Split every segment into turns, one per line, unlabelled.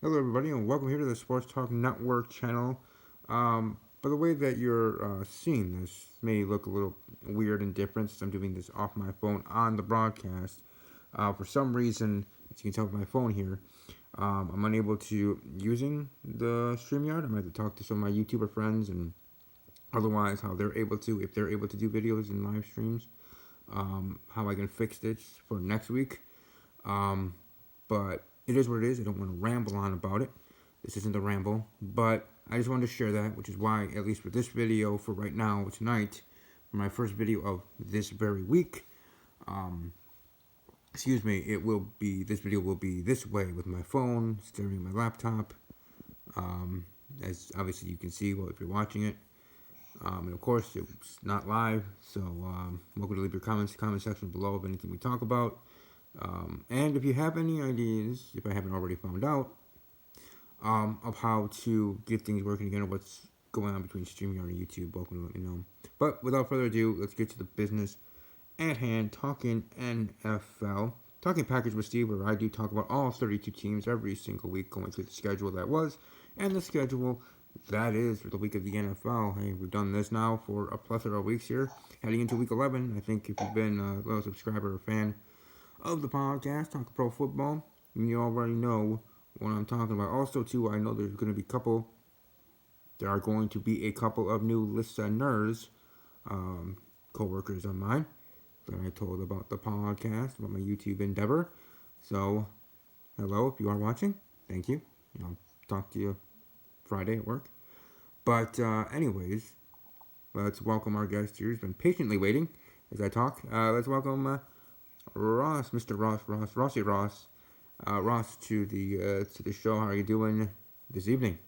Hello, everybody, and welcome here to the Sports Talk Network channel. By the way that you're seeing this may look a little weird and different since I'm doing this off my phone on the broadcast. For some reason, as you can tell by my phone here, I'm unable to using the StreamYard. I'm going to talk to some of my YouTuber friends and otherwise how they're able to, if they're able to do videos and live streams, how I can fix this for next week. But it is what it is. I don't want to ramble on about it. This isn't a ramble, but I just wanted to share that, which is why, at least for this video, for right now, tonight, for my first video of this very week, this video will be this way with my phone, staring at my laptop, as obviously you can see, well, if you're watching it. And of course, it's not live, so welcome to leave your comments in the comment section below of anything we talk about. And if you have any ideas, if I haven't already found out, of how to get things working again, or what's going on between StreamYard and YouTube, welcome to let me know. But without further ado, let's get to the business at hand, talking NFL. Talking Packers with Steve, where I do talk about all 32 teams every single week, going through the schedule that was, and the schedule that is for the week of the NFL. Hey, we've done this now for a plethora of weeks here, heading into week 11. I think if you've been a loyal subscriber or fan of the podcast, Talk Pro Football, you already know what I'm talking about. Also, too, I know there are going to be a couple of new listeners, co-workers of mine, that I told about the podcast, about my YouTube endeavor. So, hello, if you are watching, thank you. I'll talk to you Friday at work. But, anyways, let's welcome our guest here. He's been patiently waiting as I talk. Let's welcome Ross, Mr. Rossi Ross, Ross to the show. How are you doing this evening?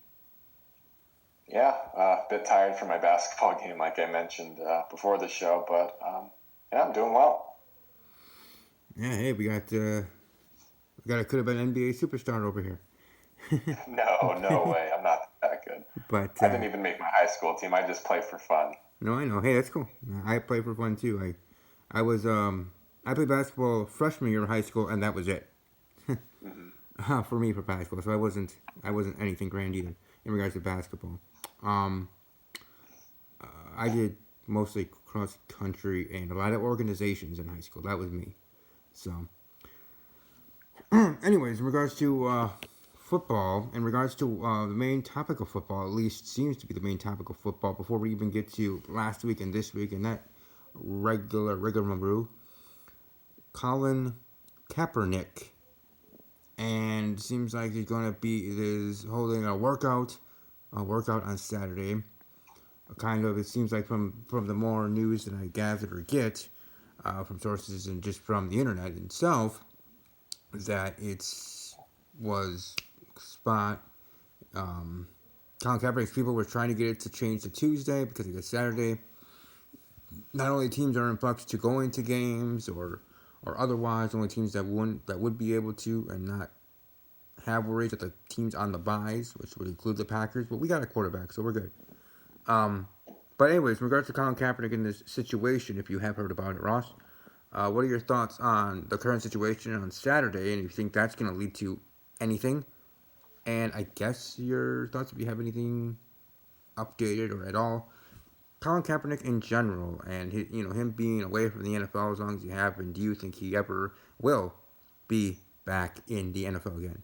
Yeah, a bit tired from my basketball game, like I mentioned before the show, but yeah, I'm doing well.
Yeah, hey, we got a could have been NBA superstar over here.
No way, I'm not that good.
But
I didn't even make my high school team. I just play for fun.
no, I know. Hey, that's cool. I play for fun too. I played basketball freshman year of high school, and that was it. For me for basketball. So I wasn't anything grand either in regards to basketball. Um, I did mostly cross country and a lot of organizations in high school. That was me. So, anyways, in regards to football, in regards to the main topic of football, at least seems to be the main topic of football. Before we even get to last week and this week and that rigmarole, Colin Kaepernick, and seems like he's going to be is holding a workout on Saturday. Kind of, it seems like from the more news that I gather or get from sources and just from the internet itself, that was spot. Colin Kaepernick's people were trying to get it to change to Tuesday because it was Saturday. Not only teams are in flux to go into games or otherwise, only teams that would be able to and not have worries that the teams on the byes, which would include the Packers. But we got a quarterback, so we're good. But anyways, in regards to Colin Kaepernick in this situation, if you have heard about it, Ross, what are your thoughts on the current situation on Saturday, and if you think that's going to lead to anything? And I guess your thoughts, if you have anything updated or at all, Colin Kaepernick in general, and him being away from the NFL as long as he have been. Do you think he ever will be back in the NFL again?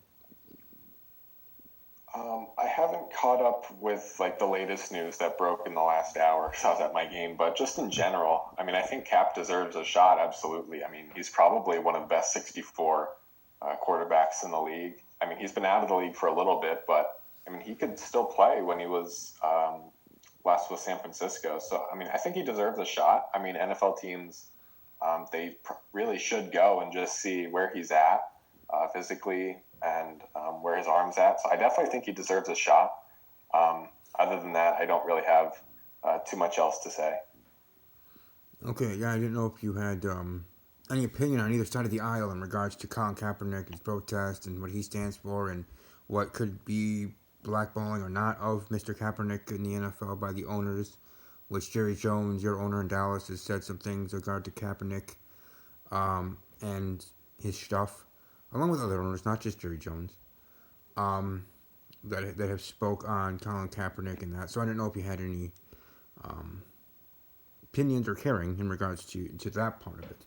I haven't caught up with like the latest news that broke in the last hour, so I was at my game. But just in general, I mean, I think Cap deserves a shot. Absolutely. I mean, he's probably one of the best 64 quarterbacks in the league. I mean, he's been out of the league for a little bit, but I mean, he could still play when he was last with San Francisco. So, I mean, I think he deserves a shot. I mean, NFL teams, really should go and just see where he's at physically and where his arm's at. So I definitely think he deserves a shot. Other than that, I don't really have too much else to say.
Okay, yeah, I didn't know if you had any opinion on either side of the aisle in regards to Colin Kaepernick, his protest, and what he stands for, and what could be blackballing or not of Mr. Kaepernick in the NFL by the owners, which Jerry Jones, your owner in Dallas, has said some things in regard to Kaepernick and his stuff, along with other owners, not just Jerry Jones. that have spoke on Colin Kaepernick and that. So I don't know if you had any opinions or caring in regards to that part of it.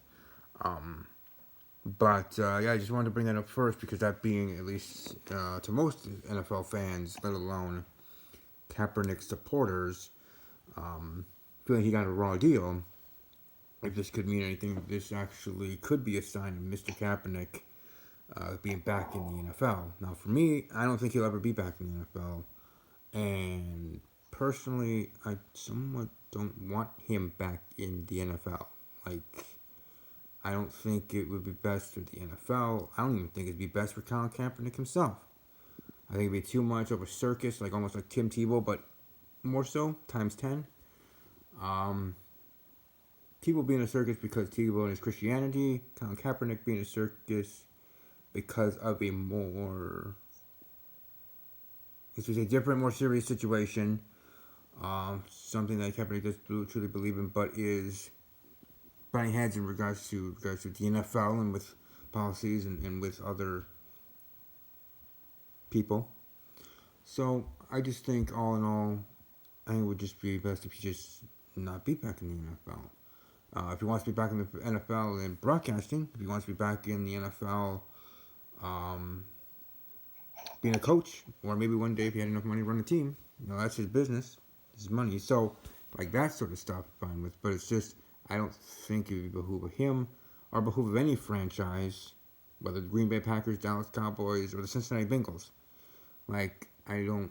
But yeah, I just wanted to bring that up first because that being, at least to most NFL fans, let alone Kaepernick supporters, feeling he got a raw deal. If this could mean anything, this actually could be a sign of Mr. Kaepernick being back in the NFL. Now, for me, I don't think he'll ever be back in the NFL. And personally, I somewhat don't want him back in the NFL. Like, I don't think it would be best for the NFL. I don't even think it'd be best for Colin Kaepernick himself. I think it'd be too much of a circus, like almost like Tim Tebow, but more so, times 10. Tebow being a circus because Tebow and his Christianity, Colin Kaepernick being a circus because of a more, this was a different, more serious situation. Something that Kaepernick does truly believe in, but is butting heads in regards to the NFL and with policies and with other people. So I just think, all in all, I think it would just be best if he just not be back in the NFL. If he wants to be back in the NFL in broadcasting, if he wants to be back in the NFL being a coach, or maybe one day if he had enough money to run a team, that's his business, his money. So, like that sort of stuff, I'm fine with. But it's just, I don't think it would behoove of him or behoove of any franchise, whether the Green Bay Packers, Dallas Cowboys, or the Cincinnati Bengals. Like, I don't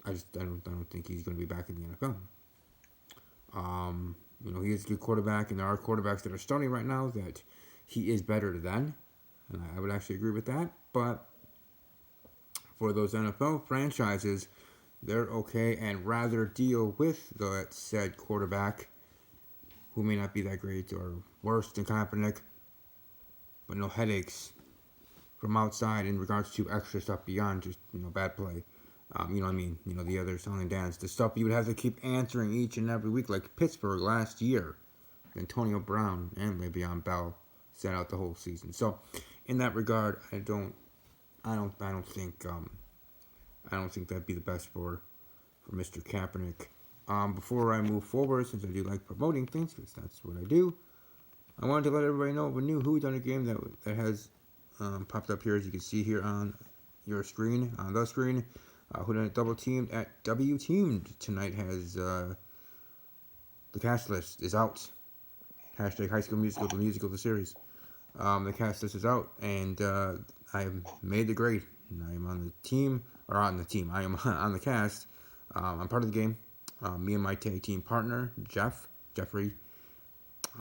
think he's going to be back in the NFL. He is a good quarterback, and there are quarterbacks that are starting right now that he is better than, and I would actually agree with that. But for those NFL franchises, they're okay and rather deal with that said quarterback who may not be that great or worse than Kaepernick, but no headaches from outside in regards to extra stuff beyond just bad play. You know what I mean? The other song and dance, the stuff you would have to keep answering each and every week, like Pittsburgh last year. Antonio Brown and Le'Veon Bell sat out the whole season. So, in that regard, I don't think that'd be the best for Mr. Kaepernick. Before I move forward, since I do like promoting things, because that's what I do, I wanted to let everybody know of a new Who's Done a game that has popped up here, as you can see here on your screen, on the screen. Who Done It Double Teamed at W Teamed tonight has the cast list is out. Hashtag High School Musical, the musical, the series. The cast list is out, and I have made the grade. And I am on the team, or on the team. I am on the cast. I'm part of the game. Me and my tag team partner, Jeffrey,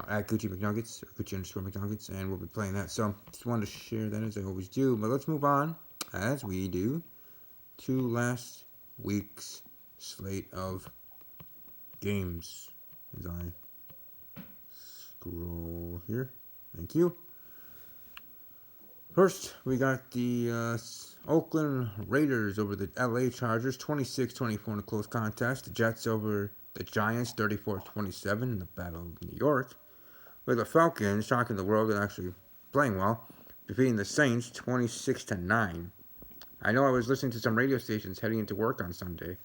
at Gucci McNuggets, or Gucci_McNuggets, and we'll be playing that. So, just wanted to share that as I always do. But let's move on, as we do, to last week's slate of games. As I scroll here. Thank you. First, we got the Oakland Raiders over the LA Chargers, 26-24 in a close contest. The Jets over the Giants, 34-27 in the Battle of New York. With the Falcons shocking the world and actually playing well, defeating the Saints 26-9. I know I was listening to some radio stations heading into work on Sunday.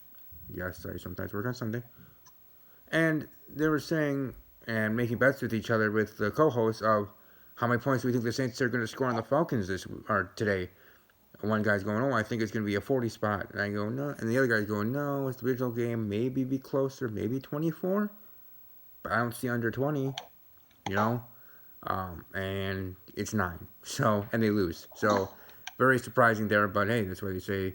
Yes, I sometimes work on Sunday. And they were saying and making bets with each other with the co-hosts of how many points do we think the Saints are going to score on the Falcons today. One guy's going, I think it's going to be a 40 spot. And I go, no. And the other guy's going, no, it's the original game. Maybe be closer, maybe 24. But I don't see under 20, and it's 9. So, and they lose. So, very surprising there, but hey, that's why they say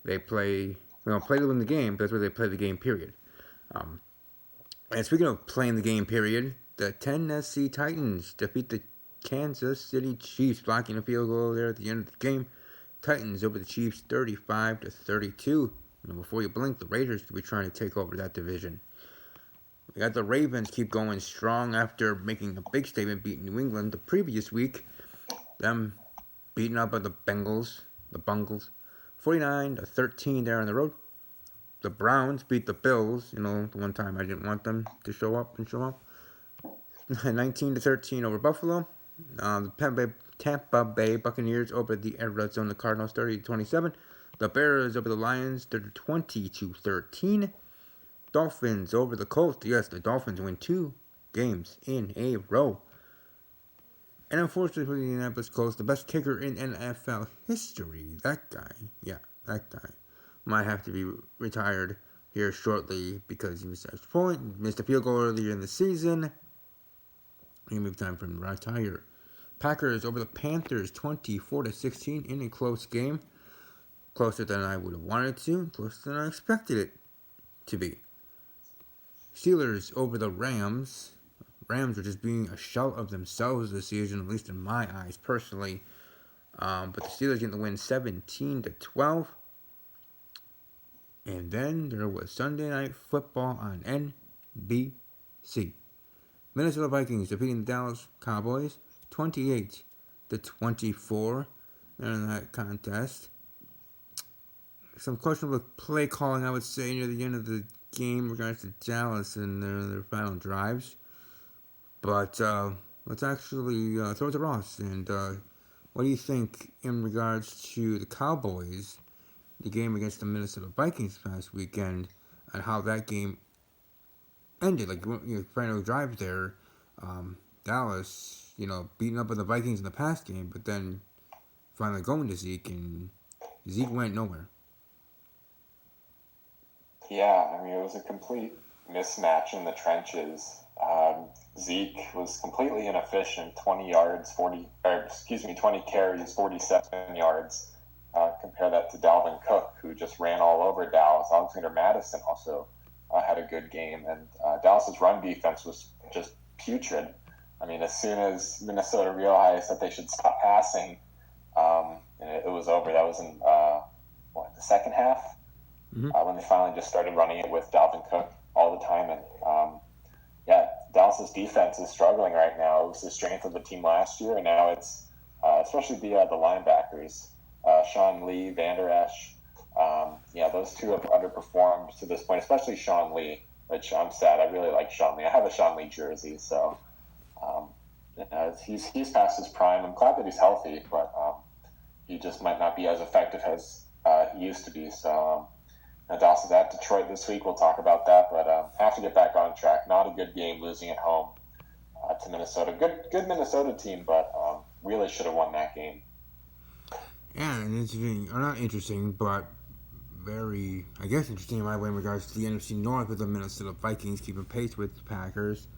they don't play to win the game, but that's why they play the game, period. And speaking of playing the game, period, the Tennessee Titans defeat the Kansas City Chiefs, blocking a field goal there at the end of the game. Titans over the Chiefs 35-32. Before you blink, the Raiders could be trying to take over that division. We got the Ravens keep going strong after making a big statement, beating New England the previous week. Them beating up on the Bungles, 49-13 there on the road. The Browns beat the Bills, the one time I didn't want them to show up. 19-13 over Buffalo. The Tampa Bay Buccaneers over the Arizona Cardinals 30-27. The Bears over the Lions 20-13. Dolphins over the Colts. Yes, the Dolphins win 2 games in a row. And unfortunately for the Indianapolis Colts, the best kicker in NFL history, that guy, might have to be retired here shortly because he missed a point, missed a field goal earlier in the season. He moved time for him to retire. Packers over the Panthers 24-16 in a close game. Closer than I would have wanted to, closer than I expected it to be. Steelers over the Rams. Rams are just being a shell of themselves this season, at least in my eyes personally. But the Steelers getting the win 17-12. And then there was Sunday Night Football on NBC. Minnesota Vikings defeating the Dallas Cowboys 28-24 in that contest. Some questionable play calling, I would say, near the end of the game in regards to Dallas and their final drives. But let's actually throw it to Ross. And what do you think in regards to the Cowboys, the game against the Minnesota Vikings past weekend, and how that game ended? Like, final drive there, Dallas, beating up on the Vikings in the past game, but then finally going to Zeke, and Zeke went nowhere.
Yeah, I mean, it was a complete mismatch in the trenches. Zeke was completely inefficient, 20 carries, 47 yards. Compare that to Dalvin Cook, who just ran all over Dallas. Alexander Madison also had a good game, and Dallas's run defense was just putrid. I mean, as soon as Minnesota realized that they should stop passing, it was over. That was in the second half, when they finally just started running it with Dalvin Cook all the time. And Dallas's defense is struggling right now. It was the strength of the team last year, and now it's especially the linebackers, Sean Lee, Vander Esch. Those two have underperformed to this point, especially Sean Lee, which I'm sad. I really like Sean Lee. I have a Sean Lee jersey, so he's past his prime. I'm glad that he's healthy, but he just might not be as effective as he used to be. So Dallas is at Detroit this week. We'll talk about that, but have to get back on track. Not a good game, losing at home to Minnesota. Good Minnesota team, but really should have won that game.
Yeah, and interesting, or not interesting, but very, I guess, interesting in my way in regards to the NFC North with the Minnesota Vikings keeping pace with the Packers.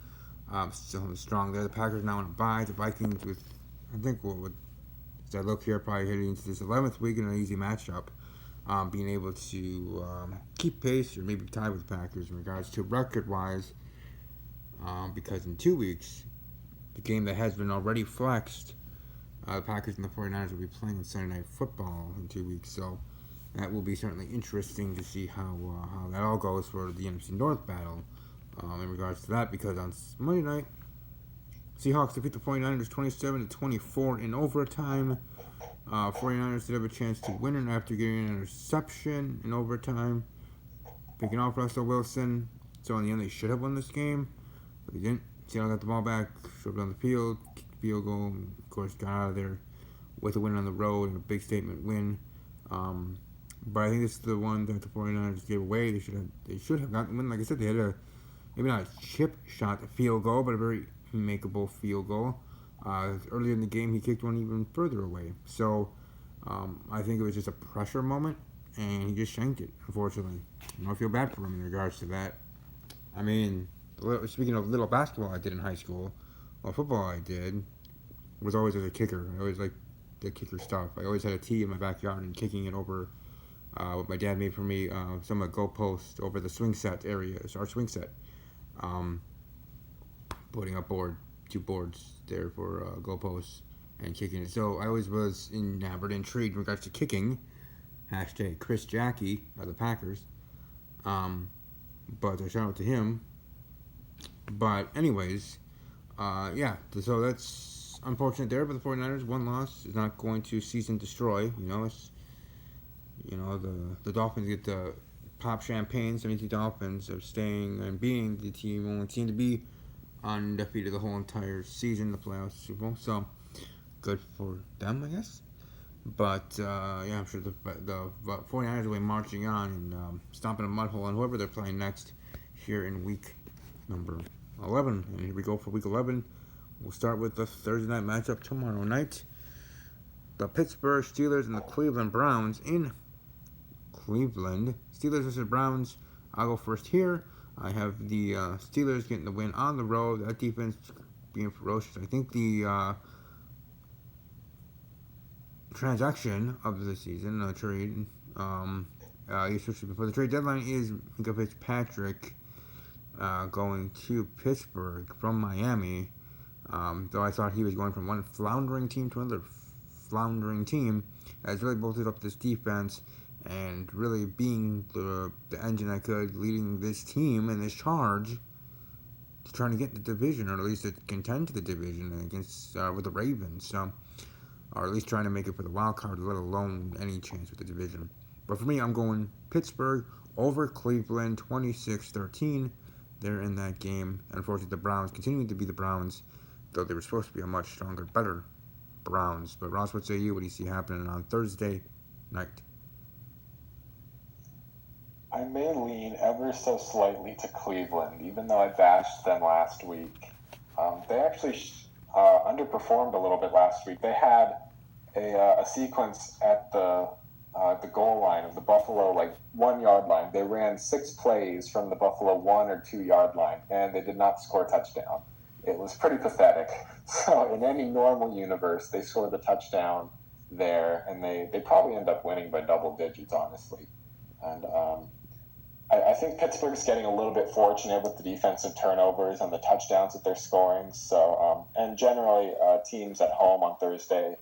Still strong there. The Packers now on a bye. The Vikings with, I think, as I look here, probably heading into this 11th week in an easy matchup. Being able to keep pace or maybe tie with the Packers in regards to record-wise, because in 2 weeks, the game that has been already flexed, the Packers and the 49ers will be playing on Sunday Night Football in 2 weeks, so that will be certainly interesting to see how that all goes for the NFC North battle in regards to that, because on Monday night, Seahawks defeat the 49ers 27-24 in overtime. 49ers did have a chance to win it after getting an interception in overtime, picking off Russell Wilson. So in the end, they should have won this game, but they didn't. Seattle got the ball back, showed it on the field, kicked the field goal, and of course got out of there with a win on the road and a big statement win. But I think this is the one that the 49ers gave away. They should have gotten the win. Like I said, they had maybe not a chip shot field goal, but a very makeable field goal. Earlier in the game, he kicked one even further away. So I think it was just a pressure moment, and he just shanked it, unfortunately. I feel bad for him in regards to that. I mean, speaking of little basketball I did in high school, football I did was always as a kicker. I always liked the kicker stuff. I always had a tee in my backyard and kicking it over what my dad made for me, some of the goalposts over the swing set area. It's our swing set. Putting up two boards there for goalposts and kicking it. So I always was enamored, intrigued in regards to kicking. Hashtag Chris Jackie of the Packers. But a shout out to him. But anyways, so that's unfortunate there. But the 49ers, one loss is not going to season destroy. The Dolphins get the pop champagne. 72 Dolphins of staying and being the only team to be undefeated the whole entire season, the playoffs, Super Bowl. So good for them, I guess. But yeah, I'm sure the 49ers will be marching on and stomping a mud hole on whoever they're playing next here in week number 11. And here we go for week 11. We'll start with the Thursday night matchup tomorrow night. The Pittsburgh Steelers and the Cleveland Browns in Cleveland. Steelers versus Browns. I'll go first here. I have the Steelers getting the win on the road. That defense being ferocious. I think the transaction of the season, trade, especially before the trade deadline, is Mika Fitzpatrick going to Pittsburgh from Miami. Though I thought he was going from one floundering team to another floundering team, has really bolted up this defense and really being the engine that could, leading this team and this charge to trying to get the division, or at least to contend to the division against with the Ravens. So, or at least trying to make it for the wild card, let alone any chance with the division. But for me, I'm going Pittsburgh over Cleveland, 26-13. They're in that game. And unfortunately, the Browns continuing to be the Browns, though they were supposed to be a much stronger, better Browns. But Ross, what say you? What do you see happening on Thursday night?
I may lean ever so slightly to Cleveland, even though I bashed them last week. They actually underperformed a little bit last week. They had a sequence at the goal line of the Buffalo 1 yard line. They ran 6 plays from the Buffalo 1 or 2 yard line, and they did not score a touchdown. It was pretty pathetic. So in any normal universe, they scored the touchdown there, and they probably end up winning by double digits, honestly. And I think Pittsburgh's getting a little bit fortunate with the defensive turnovers and the touchdowns that they're scoring. So, and generally, teams at home on Thursday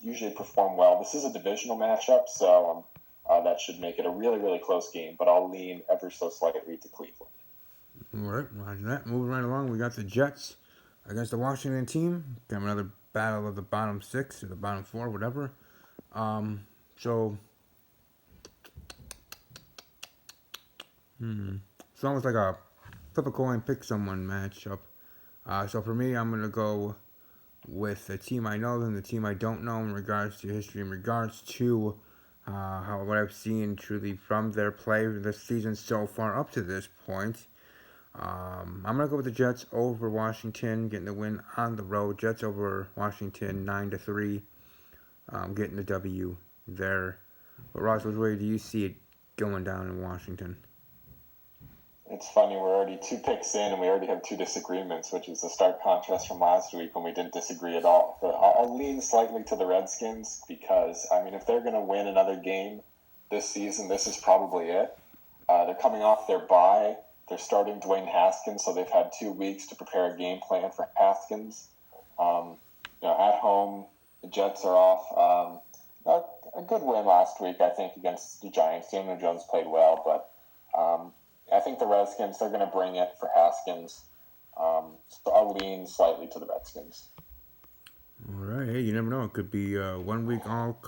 usually perform well. This is a divisional matchup, so that should make it a really, really close game. But I'll lean ever so slightly to Cleveland.
All right, roger that. Moving right along, we got the Jets against the Washington team. Got another battle of the bottom 6 or the bottom 4, whatever. So it's almost like a flip a coin, pick someone matchup. So for me, I'm going to go with the team I know and the team I don't know in regards to history, in regards to what I've seen truly from their play this season so far up to this point. I'm going to go with the Jets over Washington, getting the win on the road. Jets over Washington, 9-3, getting the W there. But Ross, which way do you see it going down in Washington?
It's funny, we're already 2 picks in and we already have 2 disagreements, which is a stark contrast from last week when we didn't disagree at all. But I'll lean slightly to the Redskins because, if they're going to win another game this season, this is probably it. They're coming off their bye. They're starting Dwayne Haskins, so they've had 2 weeks to prepare a game plan for Haskins. At home, the Jets are off. A good win last week, I think, against the Giants. Daniel Jones played well, but I think the Redskins, they're going to bring it for Haskins. So I'll lean slightly to the Redskins.
All right. Hey, you never know. It could be 1 week all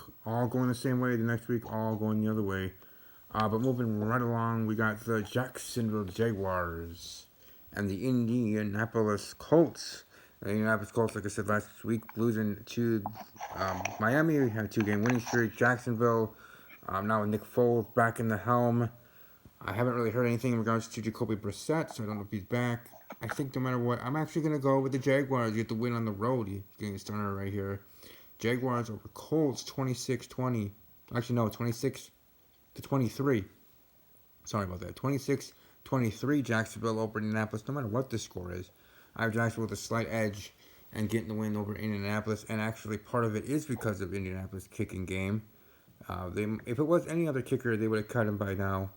going the same way, the next week all going the other way. But moving right along, we got the Jacksonville Jaguars and the Indianapolis Colts. The Indianapolis Colts, like I said last week, losing to Miami. We had a 2-game winning streak. Jacksonville, now with Nick Foles back in the helm. I haven't really heard anything in regards to Jacoby Brissett, so I don't know if he's back. I think no matter what, I'm actually going to go with the Jaguars. You get the win on the road. You're getting started right here. Jaguars over Colts, 26-20. Actually, no, 26-23. Sorry about that. 26-23 Jacksonville over Indianapolis. No matter what the score is, I have Jacksonville with a slight edge and getting the win over Indianapolis. And actually, part of it is because of Indianapolis' kicking game. If it was any other kicker, they would have cut him by now.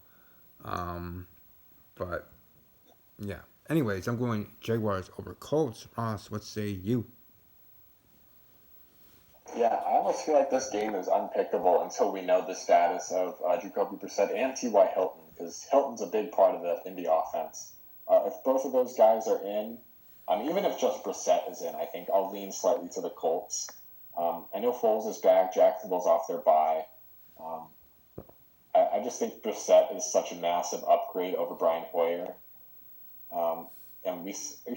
But yeah. Anyways, I'm going Jaguars over Colts. Ross, what say you?
Yeah, I almost feel like this game is unpickable until we know the status of Jacoby Brissett and T.Y. Hilton, because Hilton's a big part of the Indy offense. If both of those guys are in, even if just Brissett is in, I think I'll lean slightly to the Colts. I know Foles is back. Jacksonville's off their bye. I just think Brissett is such a massive upgrade over Brian Hoyer. and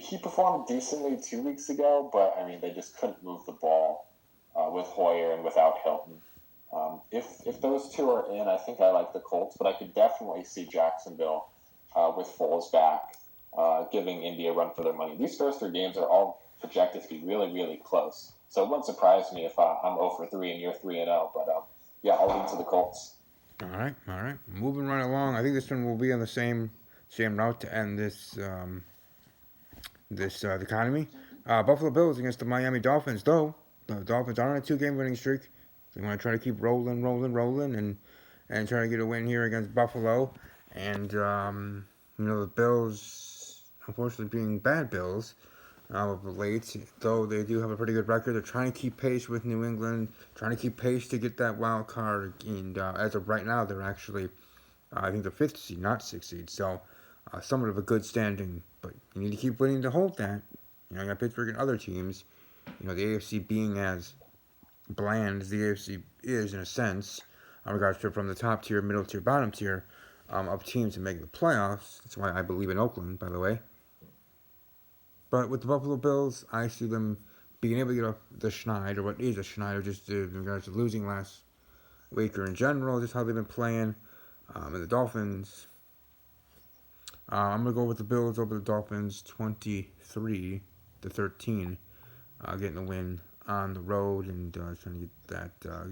he performed decently 2 weeks ago, but I mean they just couldn't move the ball with Hoyer and without Hilton. If those two are in, I think I like the Colts, but I could definitely see Jacksonville with Foles back, giving Indy a run for their money. These first 3 games are all projected to be really, really close. So it wouldn't surprise me if I'm 0 for 3 and you're 3-0. But yeah, I'll lean to the Colts.
All right, all right. Moving right along. I think this one will be on the same route to end this economy. Buffalo Bills against the Miami Dolphins. Though the Dolphins are on a 2-game winning streak, they want to try to keep rolling, and try to get a win here against Buffalo. And the Bills, unfortunately, being bad Bills of late, though they do have a pretty good record. They're trying to keep pace with New England, trying to keep pace to get that wild card. And as of right now, they're actually, I think, the 5th seed, not 6th seed. So somewhat of a good standing. But you need to keep winning to hold that. You got Pittsburgh and other teams. The AFC being as bland as the AFC is in a sense, in regards to from the top tier, middle tier, bottom tier of teams to make the playoffs. That's why I believe in Oakland, by the way. But with the Buffalo Bills, I see them being able to get the schneid, or what is a schneid, just in regards to losing last week or in general, just how they've been playing. And the Dolphins, I'm going to go with the Bills over the Dolphins 23-13, getting the win on the road and trying to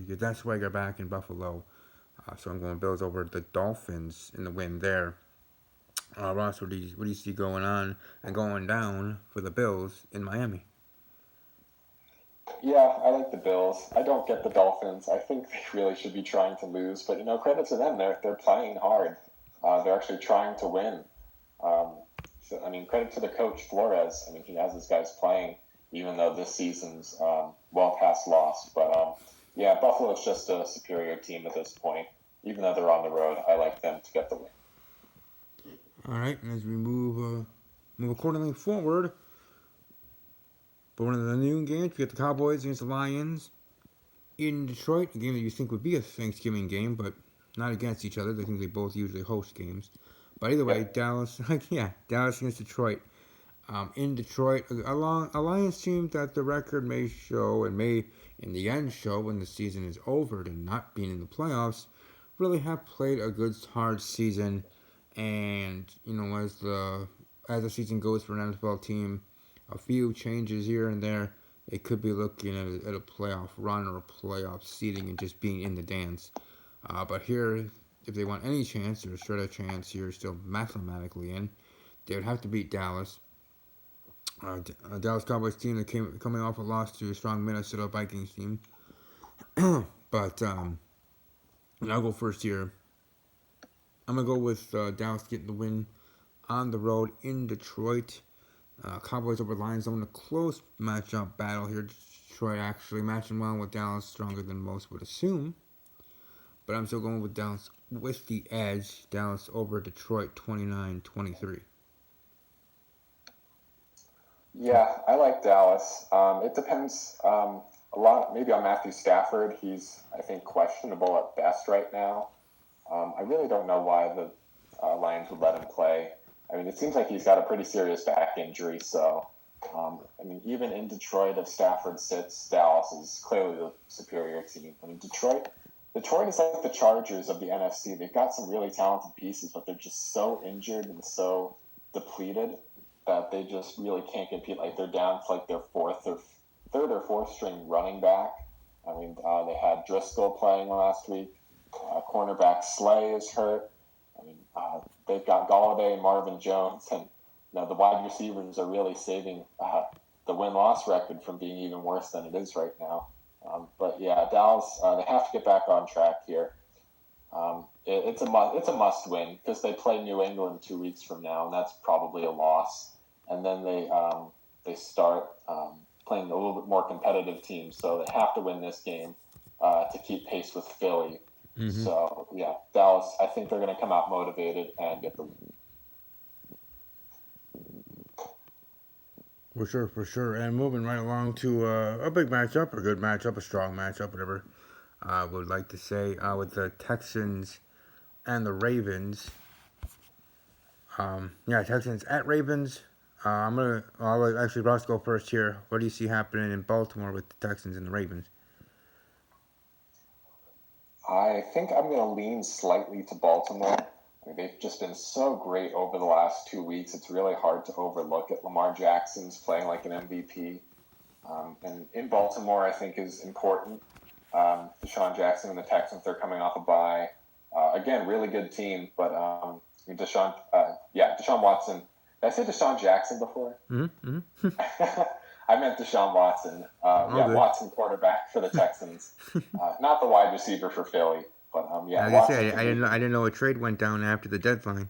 get that swagger back in Buffalo. So I'm going Bills over the Dolphins in the win there. Ross, what do you see going on and going down for the Bills in Miami?
Yeah, I like the Bills. I don't get the Dolphins. I think they really should be trying to lose, but credit to them. They're playing hard. They're actually trying to win. So I mean, credit to the coach Flores. I mean, he has his guys playing, even though this season's well past loss. But yeah, Buffalo's just a superior team at this point. Even though they're on the road, I like them to get the win.
All right, and as we move accordingly forward, but one of the noon games, we got the Cowboys against the Lions in Detroit, a game that you think would be a Thanksgiving game, but not against each other. I think they both usually host games. But either way, Dallas against Detroit. In Detroit, a Lions team that the record may show and may in the end show when the season is over to not being in the playoffs, really have played a good hard season. And as the season goes for an NFL team, a few changes here and there, it could be looking at a playoff run or a playoff seeding and just being in the dance. But here, if they want any chance or a shred of chance here, still mathematically in, they would have to beat Dallas. A Dallas Cowboys team that coming off a loss to a strong Minnesota Vikings team. But I'll go first here. I'm going to go with Dallas getting the win on the road in Detroit. Cowboys over Lions on a close matchup battle here. Detroit actually matching well with Dallas, stronger than most would assume. But I'm still going with Dallas with the edge. Dallas over Detroit 29-23.
Yeah, I like Dallas. It depends a lot maybe on Matthew Stafford. He's, I think, questionable at best right now. I really don't know why the Lions would let him play. I mean, it seems like he's got a pretty serious back injury. So, I mean, even in Detroit, if Stafford sits, Dallas is clearly the superior team. I mean, Detroit is like the Chargers of the NFC. They've got some really talented pieces, but they're just so injured and so depleted that they just really can't compete. Like, they're down to like their third or fourth string running back. I mean, they had Driscoll playing last week. Cornerback Slay is hurt. I mean, they've got Galladay and Marvin Jones, and the wide receivers are really saving the win-loss record from being even worse than it is right now. But yeah, Dallas, they have to get back on track here. It's a must win because they play New England 2 weeks from now, and that's probably a loss. And then they start playing a little bit more competitive teams, so they have to win this game to keep pace with Philly. Mm-hmm. So yeah, Dallas, I think they're going to come out motivated and get the win.
For sure. And moving right along to a big matchup, a good matchup, a strong matchup, whatever I would like to say, with the Texans and the Ravens. Texans at Ravens. I'll let actually Ross go first here. What do you see happening in Baltimore with the Texans and the Ravens?
I think I'm going to lean slightly to Baltimore. I mean, they've just been so great over the last 2 weeks. It's really hard to overlook it. Lamar Jackson's playing like an MVP. And in Baltimore, I think is important. Deshaun Jackson and the Texans, they're coming off a bye. Again, really good team, but Deshaun Watson. Did I say Deshaun Jackson before?
Mm-hmm. Mm-hmm.
I meant Deshaun Watson.
Good.
Watson quarterback for the Texans, not the wide receiver for Philly, but
Like I
Watson
said,
can be.
I didn't know a trade went down after the deadline.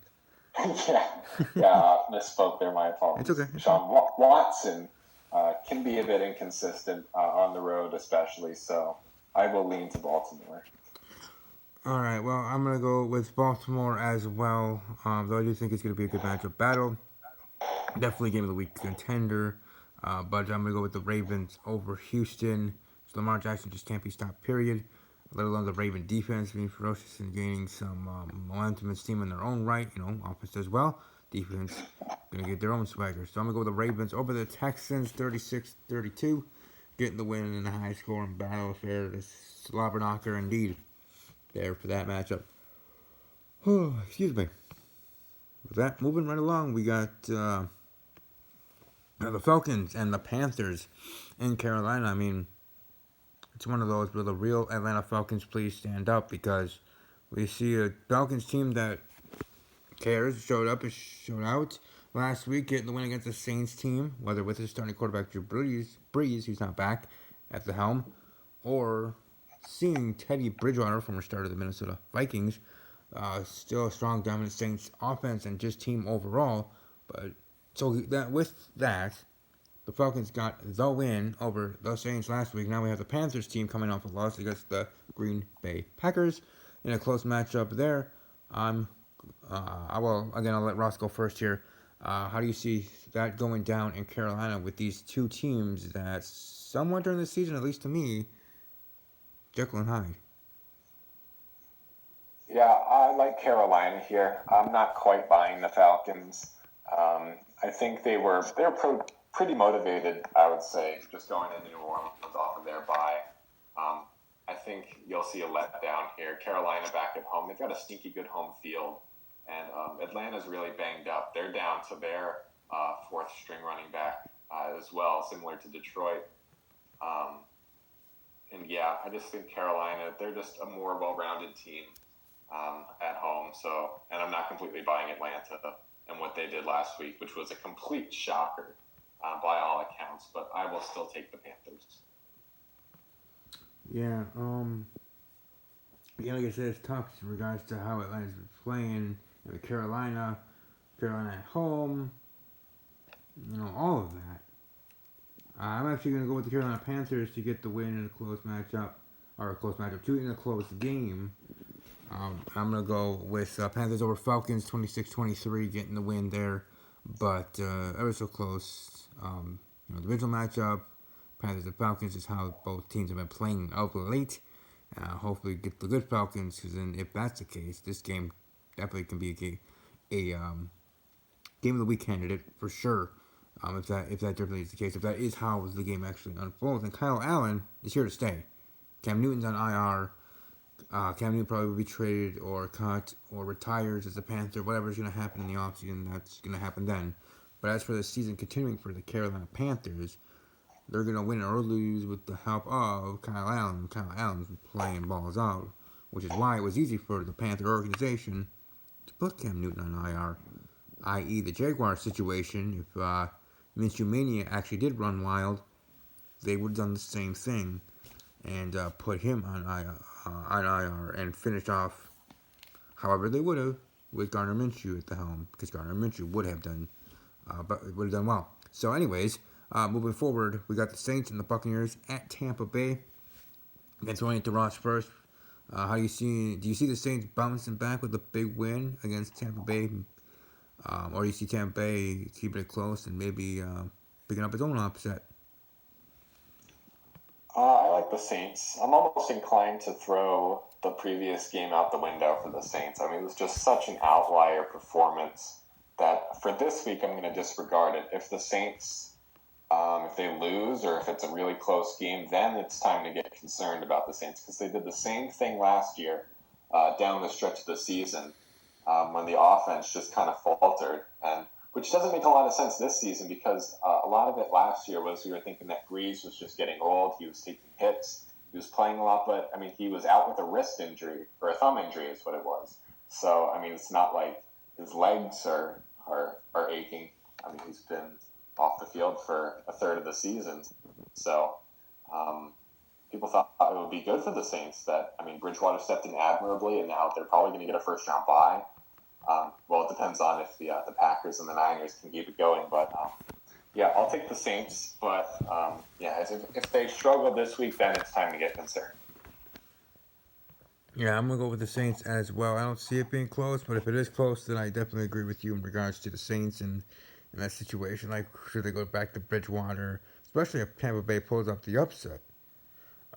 Misspoke there. My
It's
apologies.
okay. It's okay.
Deshaun Watson can be a bit inconsistent on the road, especially. So I will lean to Baltimore.
All right. Well, I'm gonna go with Baltimore as well. Though I do think it's gonna be a good matchup battle. Definitely game of the week contender. But I'm gonna go with the Ravens over Houston. So Lamar Jackson just can't be stopped. Period. Let alone the Raven defense being ferocious and gaining some momentum and steam in their own right. Offense as well. Defense gonna get their own swagger. So I'm gonna go with the Ravens over the Texans, 36-32, getting the win in a high-scoring battle affair. This slobber knocker indeed. There for that matchup. Oh, excuse me. With that, moving right along, we got the Falcons and the Panthers in Carolina. I mean, it's one of those where the real Atlanta Falcons please stand up, because we see a Falcons team that cares, showed out last week, getting the win against the Saints team, whether with his starting quarterback Drew Brees, who's not back at the helm, or seeing Teddy Bridgewater, former starter of the Minnesota Vikings, still a strong, dominant Saints offense and just team overall. But so that with that, the Falcons got the win over the Saints last week. Now we have the Panthers team coming off a loss against the Green Bay Packers in a close matchup there. I'll let Ross go first here. How do you see that going down in Carolina with these two teams that somewhat during the season, at least to me, Jekyll and Hyde?
Yeah, I like Carolina here. I'm not quite buying the Falcons. I think they're pretty motivated. I would say just going into New Orleans off of their bye. I think you'll see a letdown here. Carolina back at home. They've got a stinky good home field, and Atlanta's really banged up. They're down to their fourth string running back as well, similar to Detroit. I just think Carolina, they're just a more well-rounded team at home. So, and I'm not completely buying Atlanta and what they did last week, which was a complete shocker by all accounts. But I will still take the Panthers.
Yeah, like I said, it's tough in regards to how Atlanta's been playing. Carolina at home, all of that. I'm actually going to go with the Carolina Panthers to get the win in a close matchup, two in a close game. I'm going to go with Panthers over Falcons, 26-23, getting the win there. But ever so close. The original matchup, Panthers and Falcons, is how both teams have been playing of late. Hopefully get the good Falcons, because then if that's the case, this game definitely can be a game of the week candidate for sure. If that definitely is the case, if that is how the game actually unfolds, and Kyle Allen is here to stay. Cam Newton's on IR. Cam Newton probably will be traded or cut or retires as a Panther. Whatever's going to happen in the offseason, that's going to happen then. But as for the season continuing for the Carolina Panthers, they're going to win or lose with the help of Kyle Allen. Kyle Allen's playing balls out, which is why it was easy for the Panther organization to put Cam Newton on IR, i.e. the Jaguars situation. If Minshew Mania actually did run wild, they would have done the same thing and put him on IR and finished off however they would have with Gardner Minshew at the helm, because Gardner Minshew would have done well. So anyways, moving forward, we got the Saints and the Buccaneers at Tampa Bay. Again, throwing it to Ross first. Do you see the Saints bouncing back with a big win against Tampa Bay? Or do you see Tampa Bay keeping it close and maybe picking up its own upset?
I like the Saints. I'm almost inclined to throw the previous game out the window for the Saints. I mean, it was just such an outlier performance that for this week I'm going to disregard it. If the Saints, if they lose or if it's a really close game, then it's time to get concerned about the Saints because they did the same thing last year down the stretch of the season when the offense just kind of faltered, and which doesn't make a lot of sense this season because a lot of it last year was we were thinking that Breeze was just getting old, he was taking hits, he was playing a lot, but I mean he was out with a wrist injury or a thumb injury is what it was. So I mean it's not like his legs are aching. I mean he's been off the field for a third of the season, so people thought it would be good for the Saints. That I mean Bridgewater stepped in admirably, and now they're probably going to get a first round bye. Well, it depends on if the Packers and the Niners can keep it going. But yeah, I'll take the Saints. But yeah, if they struggle this week, then it's time to get concerned.
Yeah, I'm gonna go with the Saints as well. I don't see it being close, but if it is close, then I definitely agree with you in regards to the Saints and in that situation. Like, should they go back to Bridgewater, especially if Tampa Bay pulls up the upset?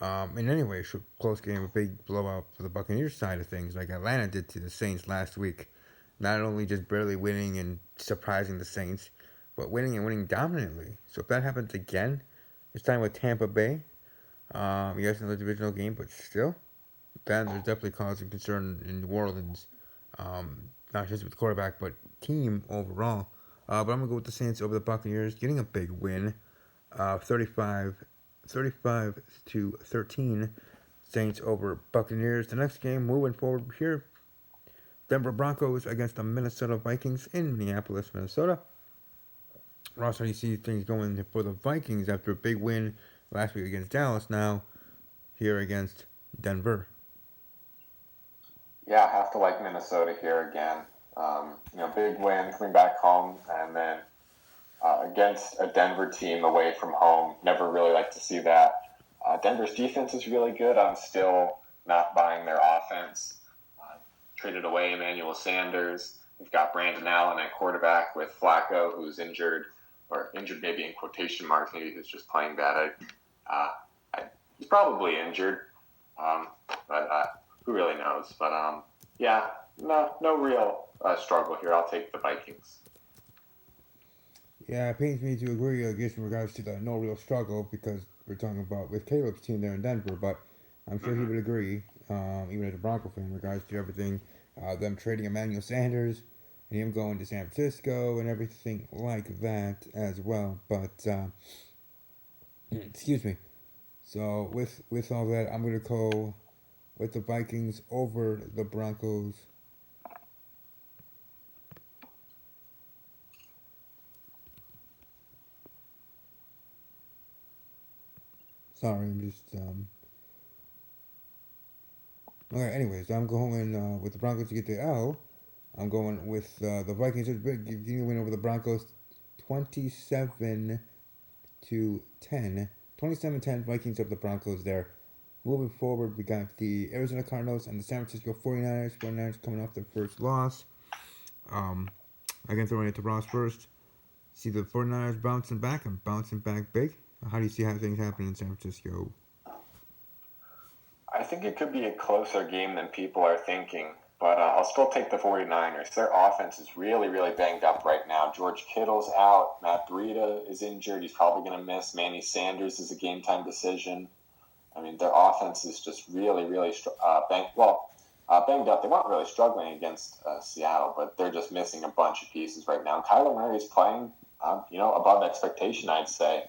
In any way, should close game, a big blowout for the Buccaneers side of things, like Atlanta did to the Saints last week. Not only just barely winning and surprising the Saints, but winning and winning dominantly. So if that happens again, this time with Tampa Bay, yes, in the divisional game, but still, then there's definitely cause of concern in New Orleans, not just with the quarterback, but team overall. But I'm going to go with the Saints over the Buccaneers, getting a big win, 35 to 13, Saints over Buccaneers. The next game, moving forward here, Denver Broncos against the Minnesota Vikings in Minneapolis, Minnesota. Ross, how do you see things going for the Vikings after a big win last week against Dallas? Now, here against Denver.
Yeah, I have to like Minnesota here again. Big win coming back home, and then against a Denver team away from home. Never really like to see that. Denver's defense is really good. I'm still not buying their offense. Traded away Emmanuel Sanders. We've got Brandon Allen at quarterback with Flacco, who's injured, or injured maybe in quotation marks. Maybe he's just playing bad. He's probably injured, but who really knows? But yeah, no real struggle here. I'll take the Vikings.
Yeah, it pains me to agree, I guess, in regards to the no real struggle because we're talking about with Caleb's team there in Denver, but I'm sure he would agree, even as a Bronco fan, in regards to everything, them trading Emmanuel Sanders and him going to San Francisco and everything like that as well. But excuse me. So with all that, I'm gonna go with the Vikings over the Broncos. Sorry, I'm just Okay, anyways, I'm going with the Broncos to get the L. I'm going with the Vikings to getting a win over the Broncos 27 to 10. 27-10 Vikings over the Broncos there. Moving forward, we got the Arizona Cardinals and the San Francisco 49ers. 49ers coming off their first loss. Again, throwing it to Ross first. See the 49ers bouncing back and bouncing back big. How do you see how things happen in San Francisco?
I think it could be a closer game than people are thinking, but I'll still take the 49ers. Their offense is really, really banged up right now. George Kittle's out. Matt Breida is injured. He's probably going to miss. Manny Sanders is a game-time decision. I mean, their offense is just really, really banged up. They weren't really struggling against Seattle, but they're just missing a bunch of pieces right now. And Kyler Murray is playing, above expectation, I'd say.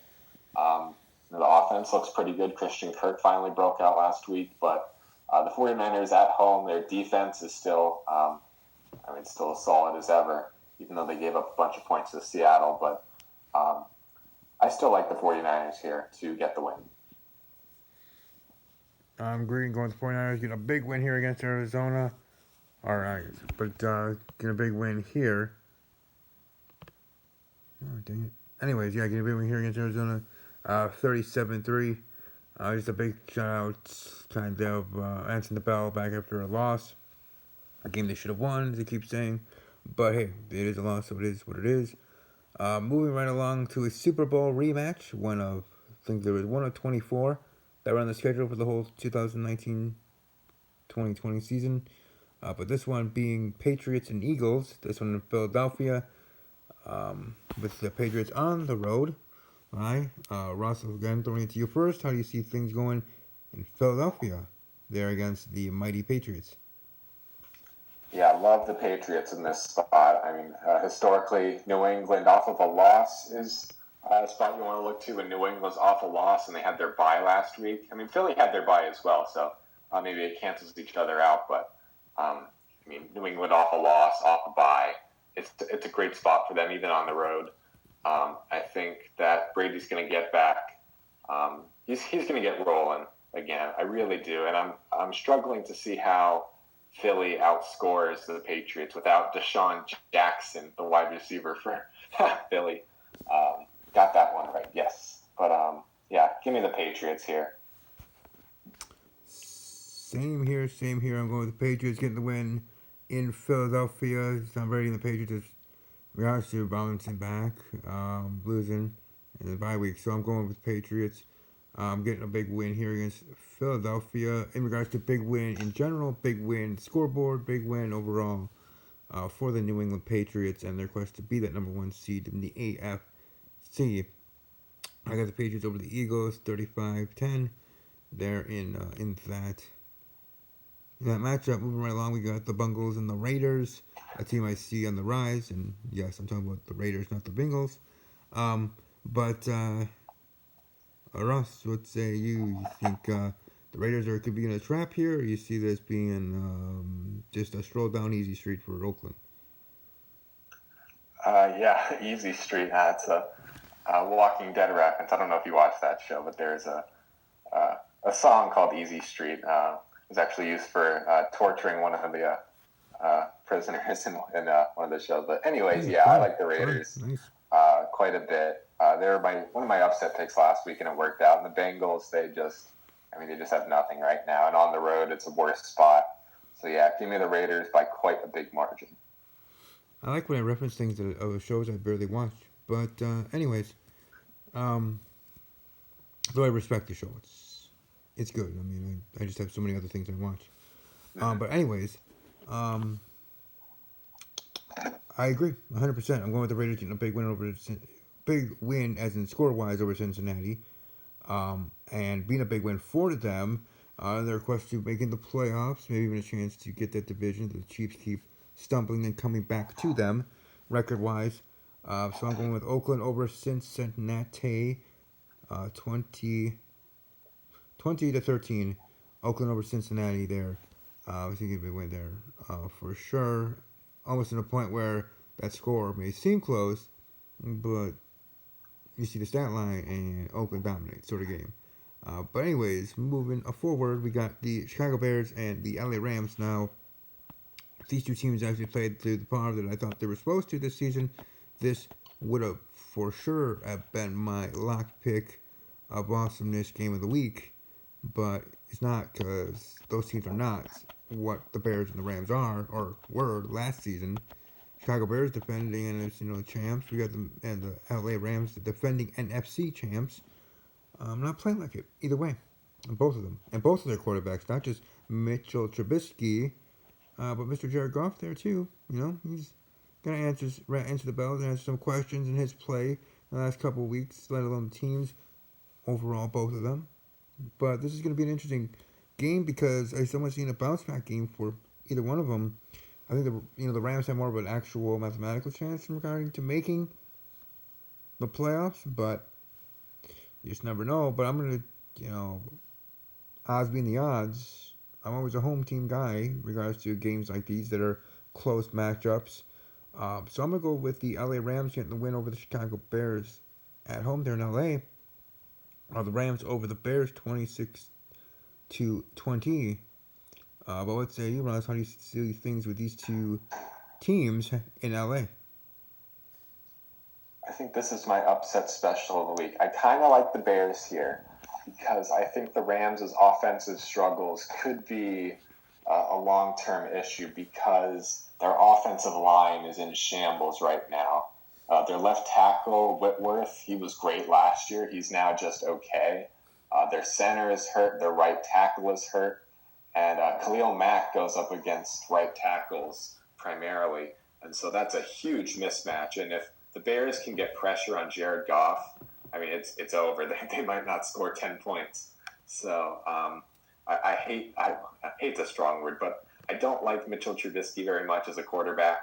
The offense looks pretty good. Christian Kirk finally broke out last week, but the 49ers at home, their defense is still, still as solid as ever, even though they gave up a bunch of points to Seattle. But I still like the 49ers here to get the win.
I'm going with the 49ers, get a big win here against Arizona. All right, but get a big win here. Oh, dang it. Anyways, yeah, get a big win here against Arizona. 37-3. Just a big shout out, kind of answering the bell back after a loss. A game they should have won, as they keep saying. But hey, it is a loss, so it is what it is. Moving right along to a Super Bowl rematch. I think there was one of 24 that were on the schedule for the whole 2019-2020 season. But this one being Patriots and Eagles. This one in Philadelphia. with the Patriots on the road. All right, Russell, again, throwing it to you first. How do you see things going in Philadelphia there against the mighty Patriots?
Yeah, I love the Patriots in this spot. I mean, historically, New England off of a loss is a spot you want to look to. And New England's off a loss, and they had their bye last week. I mean, Philly had their bye as well, so maybe it cancels each other out. But I mean, New England off a loss, off a bye. It's a great spot for them, even on the road. I think that Brady's going to get back. He's going to get rolling again. I really do, and I'm struggling to see how Philly outscores the Patriots without Deshaun Jackson, the wide receiver for Philly. Got that one right, yes. But yeah, give me the Patriots here.
Same here, same here. I'm going with the Patriots getting the win in Philadelphia. I'm ready. The Patriots are obviously bouncing back, losing in the bye week. So I'm going with Patriots. I'm getting a big win here against Philadelphia. In regards to big win in general, big win scoreboard, big win overall for the New England Patriots and their quest to be that number one seed in the AFC. I got the Patriots over the Eagles, 35-10. They're in that matchup. Moving right along, we got the Bengals and the Raiders, a team I see on the rise. And yes, I'm talking about the Raiders, not the Bengals. But Russ, what say you? You think the Raiders could be in a trap here, or you see this being just a stroll down easy street for Oakland?
Yeah, Easy Street. It's a Walking Dead reference. I don't know if you watched that show, but there's a song called Easy Street. It was actually used for torturing one of the prisoners in one of the shows. But anyways, yeah, I like the Raiders quite a bit. They were one of my upset picks last week, and it worked out. And the Bengals, they just have nothing right now. And on the road, it's a worse spot. So yeah, give me the Raiders by quite a big margin.
I like when I reference things of shows I barely watch. But anyways, though I respect the show, it's good. I mean, I just have so many other things I watch. But anyways, I agree 100%. I'm going with the Raiders getting a big win as in score-wise over Cincinnati, and being a big win for them. Their quest to making the playoffs, maybe even a chance to get that division. The Chiefs keep stumbling and coming back to them, record-wise. So I'm going with Oakland over Cincinnati, 20-13. Oakland over Cincinnati there. I think it'll be a win there for sure. Almost to the point where that score may seem close, but you see the stat line and Oakland dominates sort of game. But anyways, moving forward, we got the Chicago Bears and the LA Rams. Now, these two teams actually played to the par that I thought they were supposed to this season. This would have for sure have been my lock pick of awesomeness game of the week, but it's not because those teams are not what the Bears and the Rams are or were last season. Chicago Bears defending NFC champs. We got the LA Rams, the defending NFC champs. Not playing like it either way, both of them, and both of their quarterbacks, not just Mitchell Trubisky, but Mr. Jared Goff there too. He's gonna answer the bells and answer some questions in his play in the last couple of weeks, let alone the teams overall, both of them. But this is gonna be an interesting game because I still want to see a bounce back game for either one of them. I think the Rams have more of an actual mathematical chance regarding to making the playoffs, but you just never know. But I'm gonna, odds being the odds, I'm always a home team guy in regards to games like these that are close matchups. So I'm gonna go with the LA Rams getting the win over the Chicago Bears at home there in LA. The Rams over the Bears 26-20. But what say you, Ross? How do you see things with these two teams in LA?
I think this is my upset special of the week. I kind of like the Bears here because I think the Rams' offensive struggles could be a long-term issue because their offensive line is in shambles right now. Their left tackle, Whitworth, he was great last year. He's now just okay. Their center is hurt. Their right tackle is hurt. And Khalil Mack goes up against right tackles primarily. And so that's a huge mismatch. And if the Bears can get pressure on Jared Goff, I mean, it's over. They might not score 10 points. So I hate's a strong word, but I don't like Mitchell Trubisky very much as a quarterback.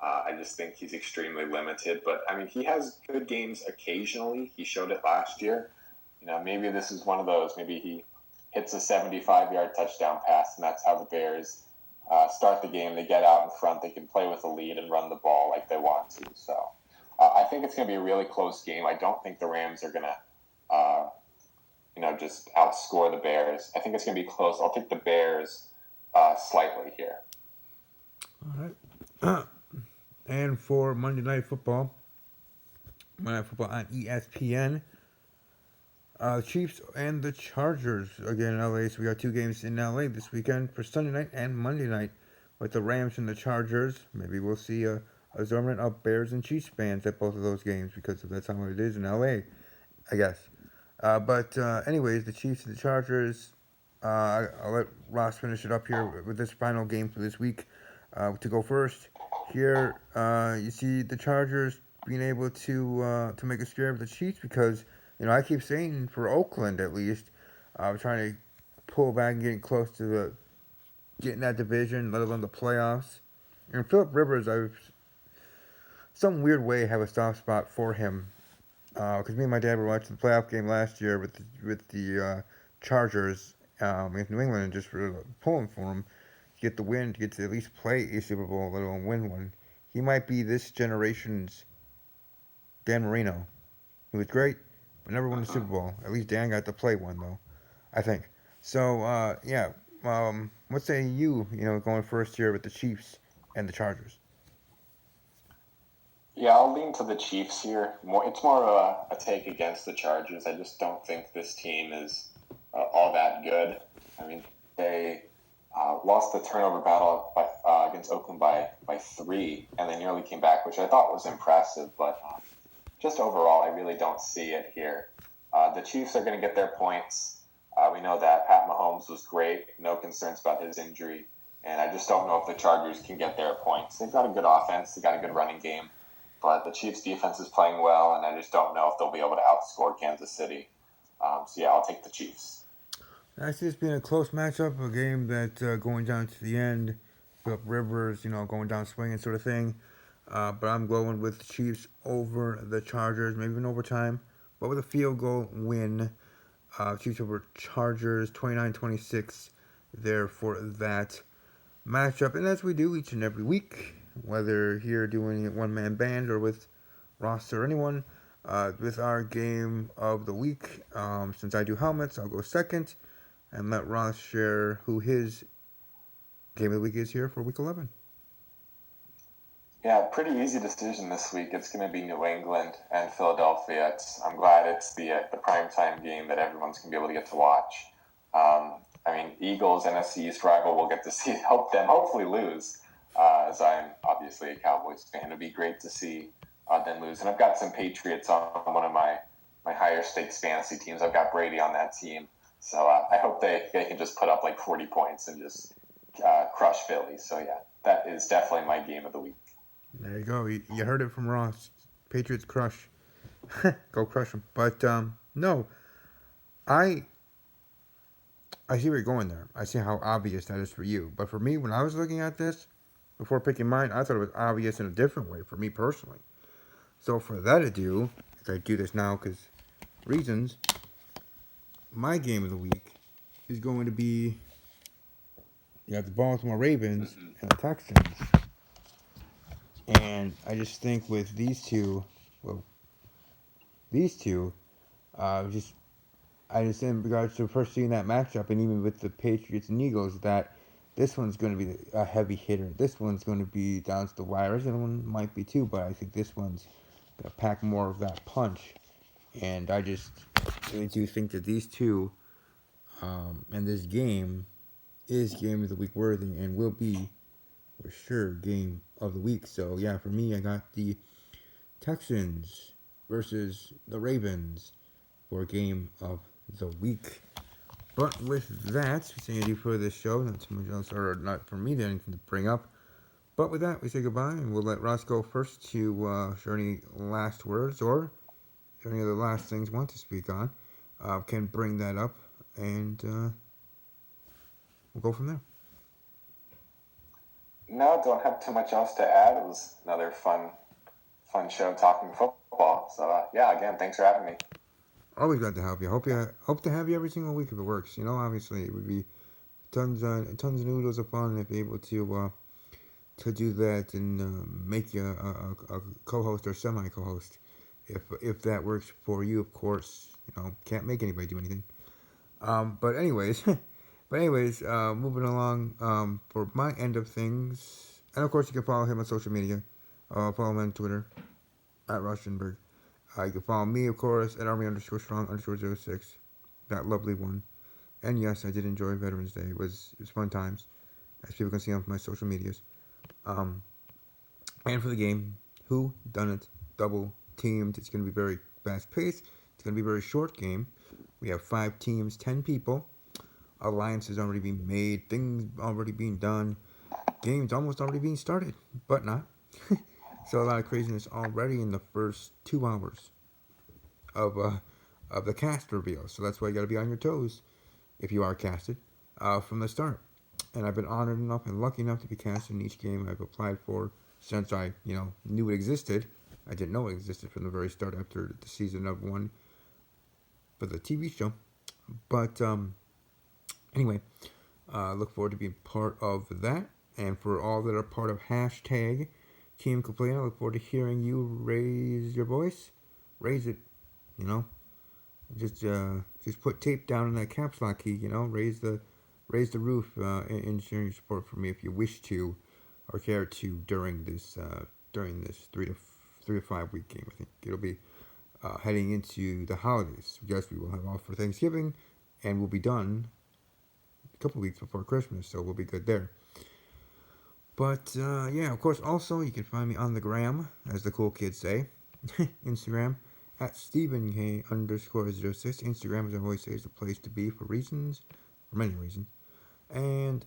I just think he's extremely limited. But I mean, he has good games occasionally. He showed it last year. Maybe this is one of those. Maybe he hits a 75-yard touchdown pass, and that's how the Bears start the game. They get out in front. They can play with a lead and run the ball like they want to. So I think it's going to be a really close game. I don't think the Rams are going to, just outscore the Bears. I think it's going to be close. I'll take the Bears slightly here.
All right. And for Monday Night Football on ESPN, the Chiefs and the Chargers again in LA. So we got two games in LA this weekend for Sunday night and Monday night with the Rams and the Chargers. Maybe we'll see a assortment of Bears and Chiefs fans at both of those games because that's how it is in LA, I guess. But anyways, the Chiefs and the Chargers. I'll let Ross finish it up here with this final game for this week. To go first, here you see the Chargers being able to make a scare of the Chiefs because I keep saying for Oakland at least, trying to pull back and getting close to getting that division, let alone the playoffs. And Phillip Rivers, some weird way have a soft spot for him. Because me and my dad were watching the playoff game last year with the Chargers against New England and just really pulling for him to get the win, to get to at least play a Super Bowl, let alone win one. He might be this generation's Dan Marino. He was great, but never won a Super Bowl. At least Dan got to play one, though, I think. So, what say you, going first here with the Chiefs and the Chargers?
Yeah, I'll lean to the Chiefs here. It's more of a take against the Chargers. I just don't think this team is all that good. I mean, they lost the turnover battle against Oakland by 3, and they nearly came back, which I thought was impressive. But just overall, I really don't see it here. The Chiefs are going to get their points. We know that Pat Mahomes was great. No concerns about his injury. And I just don't know if the Chargers can get their points. They've got a good offense. They've got a good running game. But the Chiefs' defense is playing well, and I just don't know if they'll be able to outscore Kansas City. I'll take the Chiefs.
I see this being a close matchup, a game that going down to the end, Phillip Rivers, going down swinging sort of thing. But I'm going with the Chiefs over the Chargers, maybe in overtime, but with a field goal win. Chiefs over Chargers, 29-26 there for that matchup. And as we do each and every week, whether here doing it one-man band or with Ross or anyone, with our game of the week. Since I do helmets, I'll go second and let Ross share who his game of the week is here for week 11.
Yeah, pretty easy decision this week. It's going to be New England and Philadelphia. I'm glad it's the primetime game that everyone's going to be able to get to watch. Eagles NFC East rival will get to see them hopefully lose. As I'm obviously a Cowboys fan, it'd be great to see them lose. And I've got some Patriots on one of my higher stakes fantasy teams. I've got Brady on that team. So I hope they can just put up like 40 points and just crush Philly. So, yeah, that is definitely my game of the week.
There you go. You heard it from Ross. Patriots crush. Go crush them. But, no. I see where you're going there. I see how obvious that is for you. But for me, when I was looking at this, before picking mine, I thought it was obvious in a different way for me personally. So for that ado, as I do this now because reasons, my game of the week is going to be you have the Baltimore Ravens and the Texans. And I just think with these two, I just in regards to first seeing that matchup and even with the Patriots and Eagles that this one's going to be a heavy hitter. This one's going to be down to the wire. The other one might be too, but I think this one's going to pack more of that punch. And I just really do think that these two and this game is game of the week worthy and will be for sure game of the week. So, yeah, for me, I got the Texans versus the Ravens for game of the week. But with that, anything to do for this show, not too much else, or not for me to anything to bring up. But with that, we say goodbye, and we'll let Ross go first to share any last words or any other last things you want to speak on. Can bring that up, and we'll go from there.
No, don't have too much else to add. It was another fun show talking football. So yeah, again, thanks for having me.
Always glad to help you. Hope to have you every single week if it works. Obviously it would be tons of noodles of fun if able to do that and make you a co-host or semi-co-host. If that works for you, of course. Can't make anybody do anything. But anyways, moving along. For my end of things, and of course you can follow him on social media. Follow him on Twitter at Shinberg. You can follow me, of course, at Army_Strong_06. That lovely one. And yes, I did enjoy Veterans Day. It was fun times, as people can see on my social medias. And for the game, who done it? Double teamed. It's going to be very fast paced. It's going to be a very short game. We have 5 teams, 10 people. Alliances already being made. Things already being done. Games almost already being started, but not. So a lot of craziness already in the first 2 hours of the cast reveal. So that's why you got to be on your toes if you are casted from the start. And I've been honored enough and lucky enough to be casted in each game I've applied for since I knew it existed. I didn't know it existed from the very start after the season of 1 for the TV show. But anyway, look forward to being part of that. And for all that are part of hashtag Team Complain, I look forward to hearing you raise your voice. Raise it, Just put tape down in that caps lock key, Raise the roof in sharing your support for me if you wish to or care to during this 3 to 5 week game. I think it'll be heading into the holidays. Yes, we will have off for Thanksgiving, and we'll be done a couple weeks before Christmas, so we'll be good there. But yeah, of course, also you can find me on the gram, as the cool kids say, Instagram at StephenK_06. Instagram, as I always say, is the place to be for many reasons. And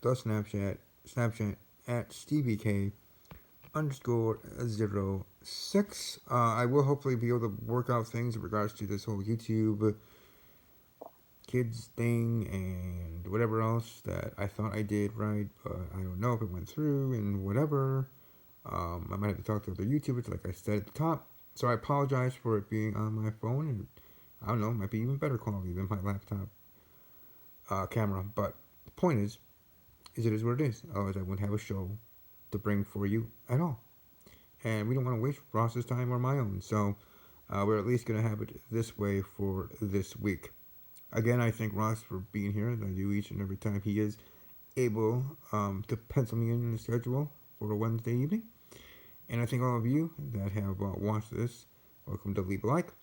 the Snapchat at StevieK_06. I will hopefully be able to work out things in regards to this whole YouTube kids thing and whatever else that I thought I did right, but I don't know if it went through and whatever. I might have to talk to other YouTubers, like I said at the top. So I apologize for it being on my phone, and I don't know, it might be even better quality than my laptop camera. But the point is it is what it is. Otherwise, I wouldn't have a show to bring for you at all. And we don't want to waste Ross's time or my own. So we're at least going to have it this way for this week. Again, I thank Ross for being here, as I do each and every time he is able to pencil me in the schedule for a Wednesday evening. And I thank all of you that have watched this. Welcome to leave a like.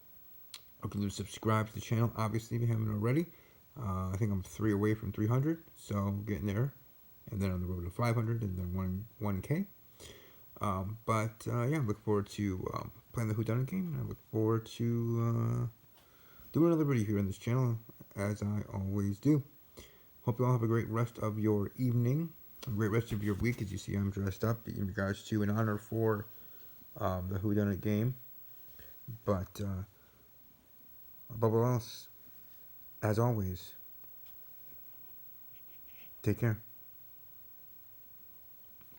Welcome to subscribe to the channel, obviously, if you haven't already. I think I'm 3 away from 300, so getting there. And then on the road to 500, and then 1K. But yeah, I look forward to playing the Whodunit game. And I look forward to doing another video here on this channel, as I always do. Hope you all have a great rest of your evening, a great rest of your week. As you see, I'm dressed up in regards to an honor for the Whodunit game. But above all else, as always, take care.